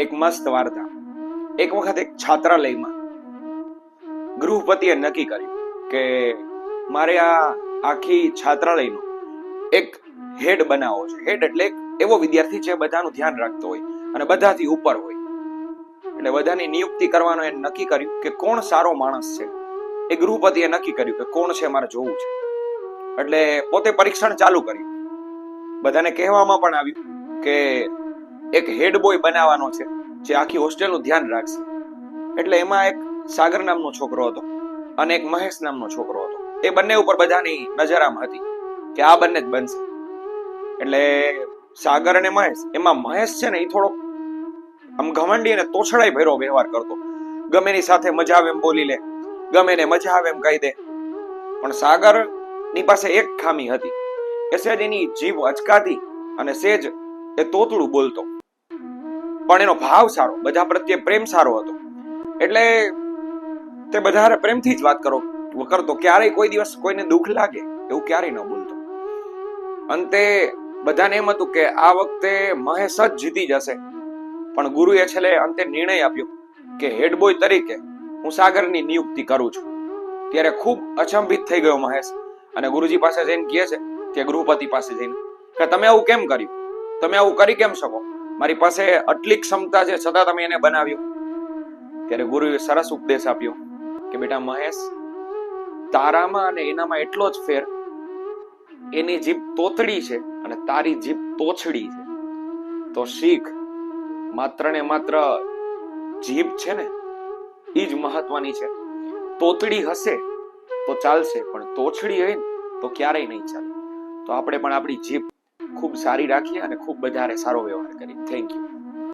એક મસ્ત વાર્તા. એક વખત એક છાત્રાલયમાં ગૃહપતિએ નક્કી કર્યું કે મારે આ આખી છાત્રાલયનો એક હેડ બનાવવો છે. હેડ એટલે એવો વિદ્યાર્થી જે બધાનું ધ્યાન રાખતો હોય અને બધાથી ઉપર હોય. એટલે બધાની નિયુક્તિ કરવાનો એ નક્કી કર્યું કે કોણ સારો માણસ છે. એ ગૃહપતિએ નક્કી કર્યું કે કોણ છે મારે જોવું છે. એટલે પોતે પરીક્ષણ ચાલુ કર્યું. બધાને કહેવામાં પણ આવ્યું કે એક હેડ બોય બનાવવાનો છે જે આખી હોસ્ટેલનું ધ્યાન રાખશે. એટલે એમાં એક સાગર નામનો છોકરો હતો અને એક મહેશ નામનો છોકરો હતો. એ બંને ઉપર બધાની નજર આમ હતી કે આ બંને જ બનશે. એટલે સાગર અને મહેશ, એમાં મહેશ છે ને એ થોડો આમ ઘમંડી અને તોછડાઈ ભર્યો વ્યવહાર કરતો. ગમે એની સાથે મજા આવે એમ બોલી લે, ગમે એને મજા આવે એમ કહી દે. પણ સાગર ની પાસે એક ખામી હતી, એ સેજ એની જીભ અચકાતી અને સેજ એ તોતડું બોલતો. પણ એનો ભાવ સારો, બધા પ્રત્યે પ્રેમ સારો હતો. એટલે તે બધા પ્રેમથી જ વાત કરતો. ક્યારેય કોઈ દિવસ કોઈને દુઃખ લાગે એવું ક્યારેય ન બોલતો. અંતે બધાને એમ હતું કે આ વખતે મહેશ જ જીતી જશે. પણ ગુરુએ છેલ્લે અંતે નિર્ણય આપ્યો કે હેડ બોય તરીકે હું સાગરની નિયુક્તિ કરું છું. ત્યારે ખૂબ અચંબિત થઈ ગયો મહેશ અને ગુરુજી પાસે જઈને કહે છે કે ગૃહપતિ પાસે જઈને કે તમે આવું કેમ કર્યું? તમે આવું કરી કેમ શકો? મારી પાસે આટલી ક્ષમતા છે છતાં તમે એને બનાવ્યો. ત્યારે ગુરુએ સરસ ઉપદેશ આપ્યો કે બેટા મહેશ, તારામાં અને એનામાં એટલો જ ફેર, એની જીભ તોતડી છે અને તારી જીભ તોછડી છે. તો શીખ, માત્ર ને માત્ર જીભ છે ને એ જ મહત્વની છે. તોતડી હશે તો ચાલશે, પણ તોછડી હોય ને તો ક્યારેય નહીં ચાલે. તો આપણે પણ આપણી જીભ ખૂબ સારી રાખીએ અને ખૂબ વધારે સારો વ્યવહાર કરીએ. Thank you.